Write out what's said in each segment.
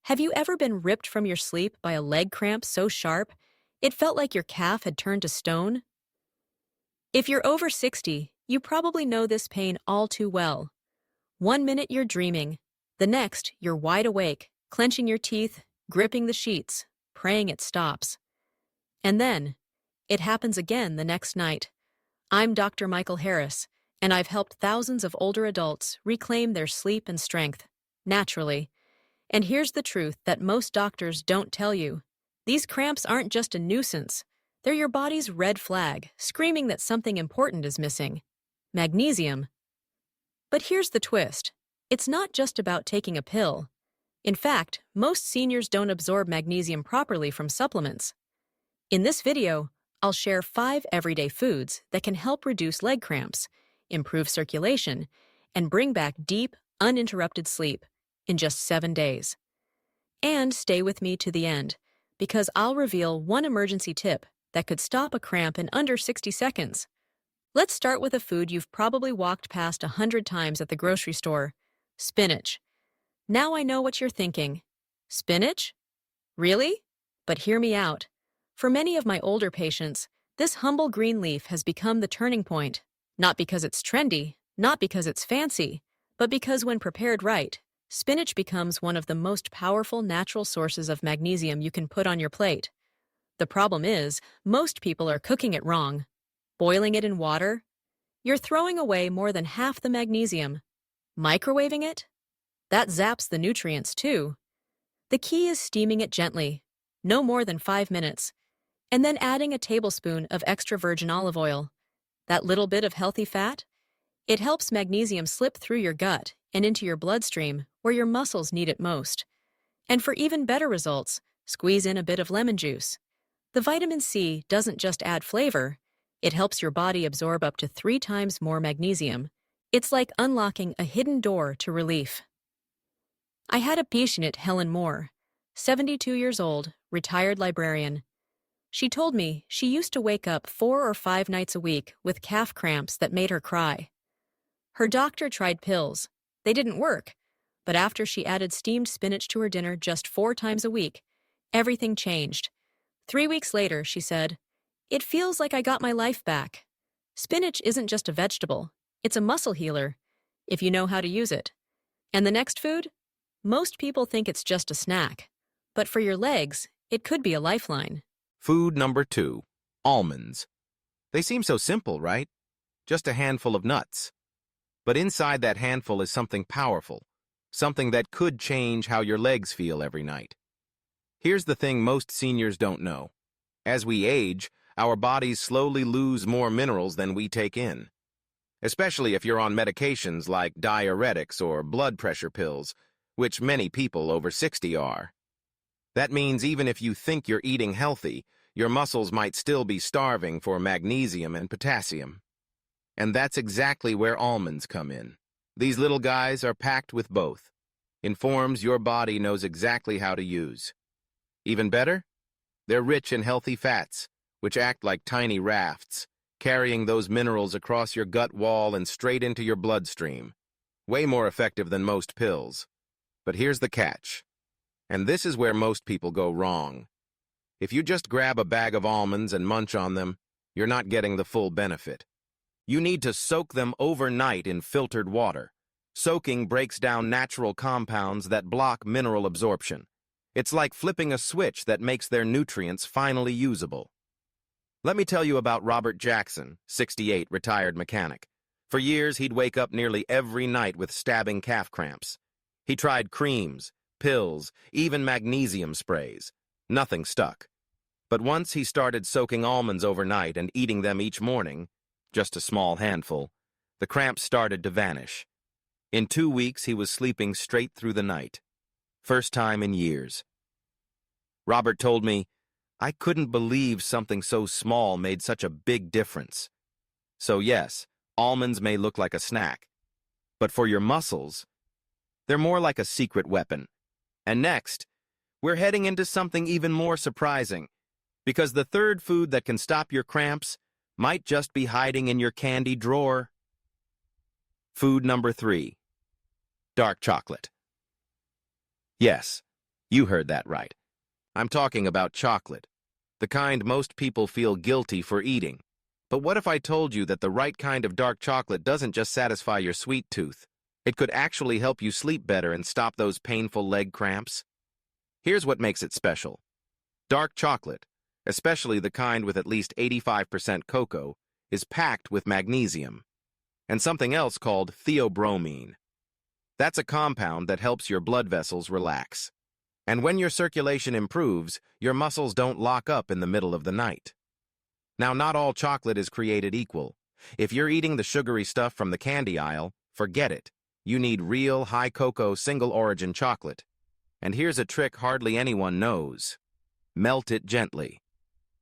Have you ever been ripped from your sleep by a leg cramp so sharp it felt like your calf had turned to stone? If you're over 60, you probably know this pain all too well. One minute you're dreaming, the next you're wide awake, clenching your teeth, gripping the sheets, praying it stops. And then, it happens again the next night. I'm Dr. Michael Harris, and I've helped thousands of older adults reclaim their sleep and strength, naturally. And here's the truth that most doctors don't tell you. These cramps aren't just a nuisance. They're your body's red flag, screaming that something important is missing. Magnesium. But here's the twist. It's not just about taking a pill. In fact, most seniors don't absorb magnesium properly from supplements. In this video, I'll share 5 everyday foods that can help reduce leg cramps, improve circulation, and bring back deep, uninterrupted sleep in just 7 days. And stay with me to the end, because I'll reveal one emergency tip that could stop a cramp in under 60 seconds. Let's start with a food you've probably walked past 100 times at the grocery store: spinach. Now I know what you're thinking. Spinach? Really? But hear me out. For many of my older patients, this humble green leaf has become the turning point. Not because it's trendy, not because it's fancy, but because when prepared right, spinach becomes one of the most powerful natural sources of magnesium you can put on your plate. The problem is, most people are cooking it wrong. Boiling it in water? You're throwing away more than half the magnesium. Microwaving it? That zaps the nutrients too. The key is steaming it gently, no more than 5 minutes, and then adding a tablespoon of extra virgin olive oil. That little bit of healthy fat? It helps magnesium slip through your gut and into your bloodstream where your muscles need it most. And for even better results, squeeze in a bit of lemon juice. The vitamin C doesn't just add flavor, it helps your body absorb up to 3 times more magnesium. It's like unlocking a hidden door to relief. I had a patient, Helen Moore, 72 years old, retired librarian. She told me she used to wake up 4 or 5 nights a week with calf cramps that made her cry. Her doctor tried pills. They didn't work. But after she added steamed spinach to her dinner just 4 times a week, everything changed. 3 weeks later, she said, "It feels like I got my life back." Spinach isn't just a vegetable. It's a muscle healer, if you know how to use it. And the next food? Most people think it's just a snack. But for your legs, it could be a lifeline. Food number 2, almonds. They seem so simple, right? Just a handful of nuts. But inside that handful is something powerful, something that could change how your legs feel every night. Here's the thing most seniors don't know. As we age, our bodies slowly lose more minerals than we take in. Especially if you're on medications like diuretics or blood pressure pills, which many people over 60 are. That means even if you think you're eating healthy, your muscles might still be starving for magnesium and potassium. And that's exactly where almonds come in. These little guys are packed with both, in forms your body knows exactly how to use. Even better, they're rich in healthy fats, which act like tiny rafts, carrying those minerals across your gut wall and straight into your bloodstream. Way more effective than most pills. But here's the catch. And this is where most people go wrong. If you just grab a bag of almonds and munch on them, you're not getting the full benefit. You need to soak them overnight in filtered water. Soaking breaks down natural compounds that block mineral absorption. It's like flipping a switch that makes their nutrients finally usable. Let me tell you about Robert Jackson, 68, retired mechanic. For years, he'd wake up nearly every night with stabbing calf cramps. He tried creams, pills, even magnesium sprays. Nothing stuck. But once he started soaking almonds overnight and eating them each morning, just a small handful, the cramps started to vanish. In 2 weeks, he was sleeping straight through the night. First time in years. Robert told me, "I couldn't believe something so small made such a big difference." So yes, almonds may look like a snack, but for your muscles, they're more like a secret weapon. And next, we're heading into something even more surprising, because the third food that can stop your cramps might just be hiding in your candy drawer. Food number 3, dark chocolate. Yes, You heard that right. I'm talking about chocolate, the kind most people feel guilty for eating. But what if I told you that the right kind of dark chocolate doesn't just satisfy your sweet tooth? It could actually help you sleep better and stop those painful leg cramps. Here's what makes it special. Dark chocolate, especially the kind with at least 85% cocoa, is packed with magnesium and something else called theobromine. That's a compound that helps your blood vessels relax. And when your circulation improves, your muscles don't lock up in the middle of the night. Now, not all chocolate is created equal. If you're eating the sugary stuff from the candy aisle, forget it. You need real high-cocoa single-origin chocolate. And here's a trick hardly anyone knows. Melt it gently.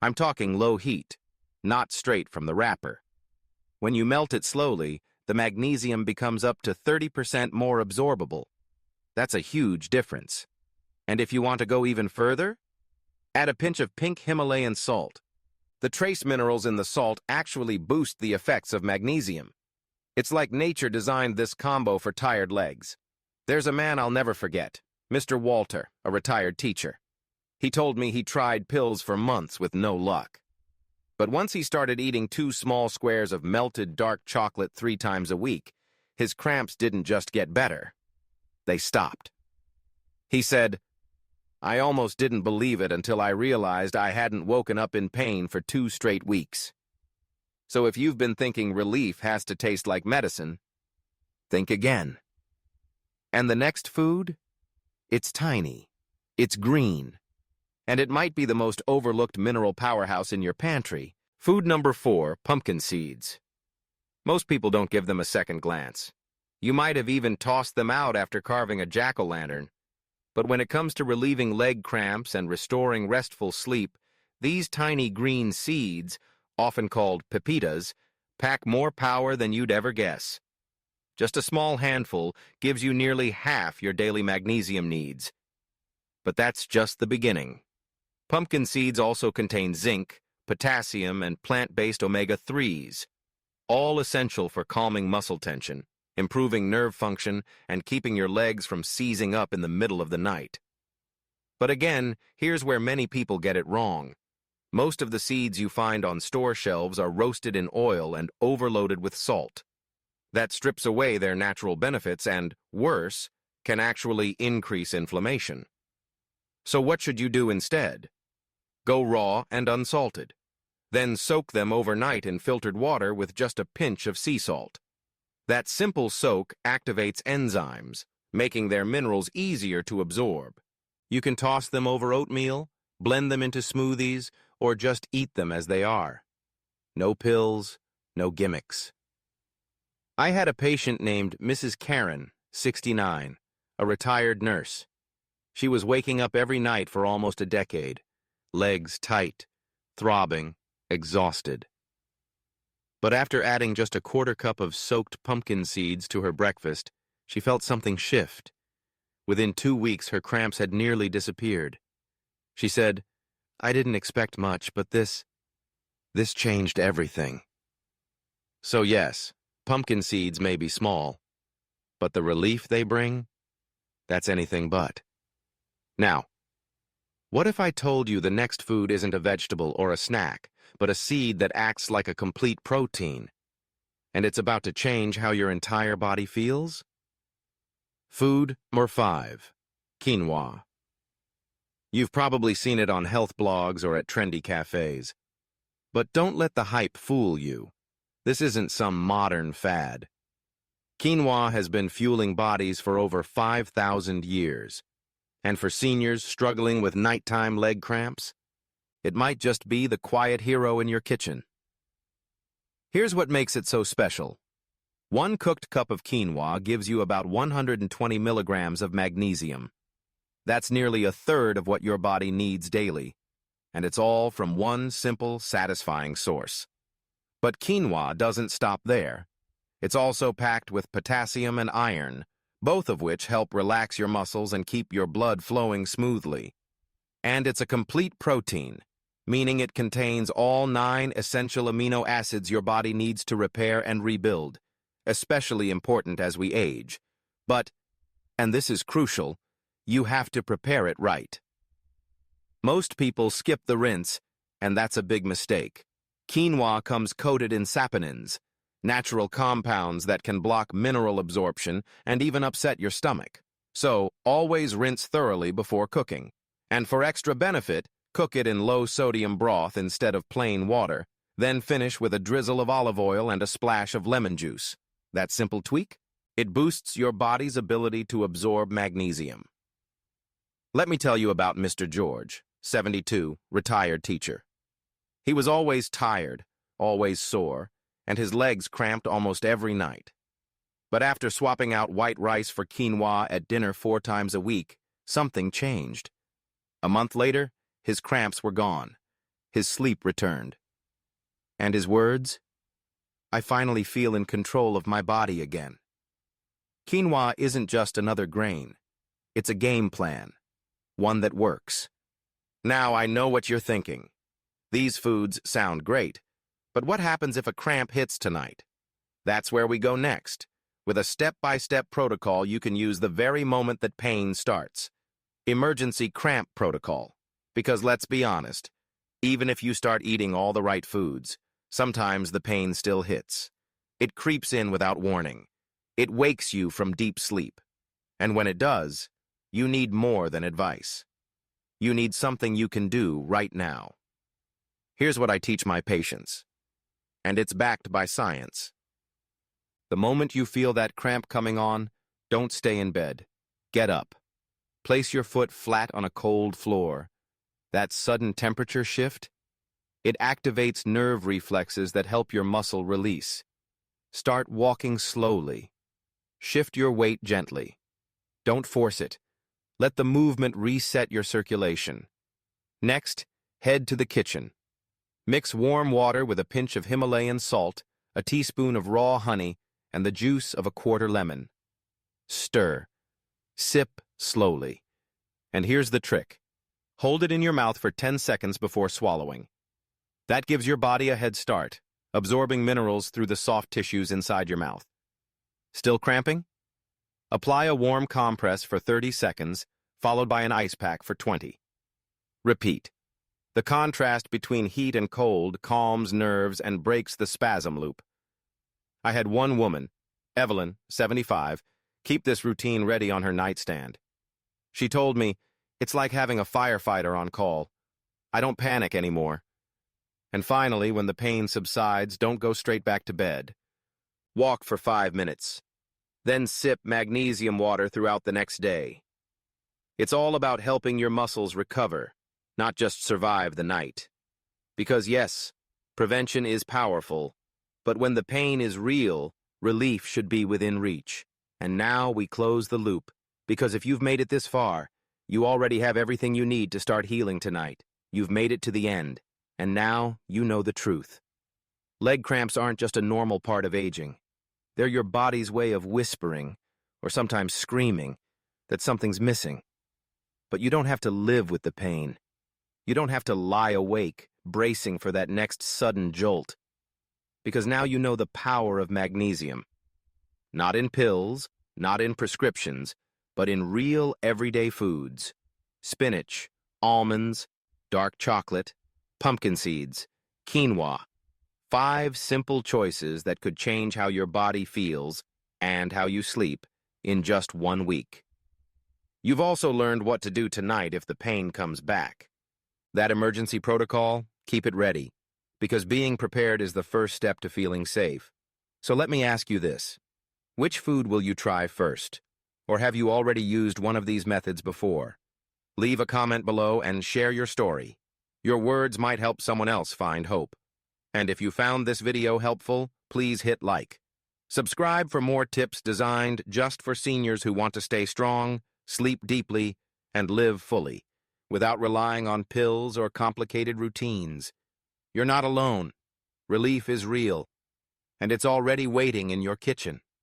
I'm talking low heat, not straight from the wrapper. When you melt it slowly, the magnesium becomes up to 30% more absorbable. That's a huge difference. And if you want to go even further, add a pinch of pink Himalayan salt. The trace minerals in the salt actually boost the effects of magnesium. It's like nature designed this combo for tired legs. There's a man I'll never forget, Mr. Walter, a retired teacher. He told me he tried pills for months with no luck. But once he started eating 2 small squares of melted dark chocolate 3 times a week, his cramps didn't just get better. They stopped. He said, "I almost didn't believe it until I realized I hadn't woken up in pain for 2 straight weeks." So if you've been thinking relief has to taste like medicine, think again. And the next food? It's tiny. It's green. And it might be the most overlooked mineral powerhouse in your pantry. Food number 4, pumpkin seeds. Most people don't give them a second glance. You might have even tossed them out after carving a jack-o'-lantern. But when it comes to relieving leg cramps and restoring restful sleep, these tiny green seeds, often called pepitas, pack more power than you'd ever guess. Just a small handful gives you nearly half your daily magnesium needs. But that's just the beginning. Pumpkin seeds also contain zinc, potassium, and plant-based omega-3s, all essential for calming muscle tension, improving nerve function, and keeping your legs from seizing up in the middle of the night. But again, here's where many people get it wrong. Most of the seeds you find on store shelves are roasted in oil and overloaded with salt. That strips away their natural benefits and, worse, can actually increase inflammation. So what should you do instead? Go raw and unsalted. Then soak them overnight in filtered water with just a pinch of sea salt. That simple soak activates enzymes, making their minerals easier to absorb. You can toss them over oatmeal, blend them into smoothies, or just eat them as they are. No pills, no gimmicks. I had a patient named Mrs. Karen, 69, a retired nurse. She was waking up every night for almost a decade, legs tight, throbbing, exhausted. But after adding just a quarter cup of soaked pumpkin seeds to her breakfast, she felt something shift. Within 2 weeks, her cramps had nearly disappeared. She said, "I didn't expect much, but this changed everything." So yes, pumpkin seeds may be small, but the relief they bring, that's anything but. Now, what if I told you the next food isn't a vegetable or a snack, but a seed that acts like a complete protein, and it's about to change how your entire body feels? Food number 5, quinoa. You've probably seen it on health blogs or at trendy cafes. But don't let the hype fool you. This isn't some modern fad. Quinoa has been fueling bodies for over 5,000 years. And for seniors struggling with nighttime leg cramps, it might just be the quiet hero in your kitchen. Here's what makes it so special. 1 cooked cup of quinoa gives you about 120 milligrams of magnesium. That's nearly a third of what your body needs daily, and it's all from one simple, satisfying source. But quinoa doesn't stop there. It's also packed with potassium and iron, both of which help relax your muscles and keep your blood flowing smoothly. And it's a complete protein, meaning it contains all 9 essential amino acids your body needs to repair and rebuild, especially important as we age. But, and this is crucial, You have to prepare it right. Most people skip the rinse, and that's a big mistake. Quinoa comes coated in saponins, natural compounds that can block mineral absorption and even upset your stomach. So, always rinse thoroughly before cooking. And for extra benefit, cook it in low-sodium broth instead of plain water, then finish with a drizzle of olive oil and a splash of lemon juice. That simple tweak? It boosts your body's ability to absorb magnesium. Let me tell you about Mr. George, 72, retired teacher. He was always tired, always sore, and his legs cramped almost every night. But after swapping out white rice for quinoa at dinner 4 times a week, something changed. A month later, his cramps were gone. His sleep returned. And his words? I finally feel in control of my body again. Quinoa isn't just another grain. It's a game plan, one that works. Now I know what you're thinking. These foods sound great, but what happens if a cramp hits tonight? That's where we go next, with a step-by-step protocol you can use the very moment that pain starts. Emergency cramp protocol. Because let's be honest, even if you start eating all the right foods, sometimes the pain still hits. It creeps in without warning. It wakes you from deep sleep. And when it does, you need more than advice. You need something you can do right now. Here's what I teach my patients, and it's backed by science. The moment you feel that cramp coming on, don't stay in bed. Get up. Place your foot flat on a cold floor. That sudden temperature shift, it activates nerve reflexes that help your muscle release. Start walking slowly. Shift your weight gently. Don't force it. Let the movement reset your circulation. Next, head to the kitchen. Mix warm water with a pinch of Himalayan salt, a teaspoon of raw honey, and the juice of a quarter lemon. Stir. Sip slowly. And here's the trick. Hold it in your mouth for 10 seconds before swallowing. That gives your body a head start, absorbing minerals through the soft tissues inside your mouth. Still cramping? Apply a warm compress for 30 seconds, followed by an ice pack for 20. Repeat. The contrast between heat and cold calms nerves and breaks the spasm loop. I had one woman, Evelyn, 75, keep this routine ready on her nightstand. She told me, it's like having a firefighter on call. I don't panic anymore. And finally, when the pain subsides, don't go straight back to bed. Walk for 5 minutes. Then sip magnesium water throughout the next day. It's all about helping your muscles recover, not just survive the night. Because yes, prevention is powerful, but when the pain is real, relief should be within reach. And now we close the loop, because if you've made it this far, you already have everything you need to start healing tonight. You've made it to the end, and now you know the truth. Leg cramps aren't just a normal part of aging. They're your body's way of whispering, or sometimes screaming, that something's missing. But you don't have to live with the pain. You don't have to lie awake, bracing for that next sudden jolt. Because now you know the power of magnesium. Not in pills, not in prescriptions, but in real everyday foods. Spinach, almonds, dark chocolate, pumpkin seeds, quinoa. 5 simple choices that could change how your body feels and how you sleep in just 1 week. You've also learned what to do tonight if the pain comes back. That emergency protocol, keep it ready, because being prepared is the first step to feeling safe. So let me ask you this. Which food will you try first? Or have you already used one of these methods before? Leave a comment below and share your story. Your words might help someone else find hope. And if you found this video helpful, please hit like. Subscribe for more tips designed just for seniors who want to stay strong, sleep deeply, and live fully, without relying on pills or complicated routines. You're not alone. Relief is real, and it's already waiting in your kitchen.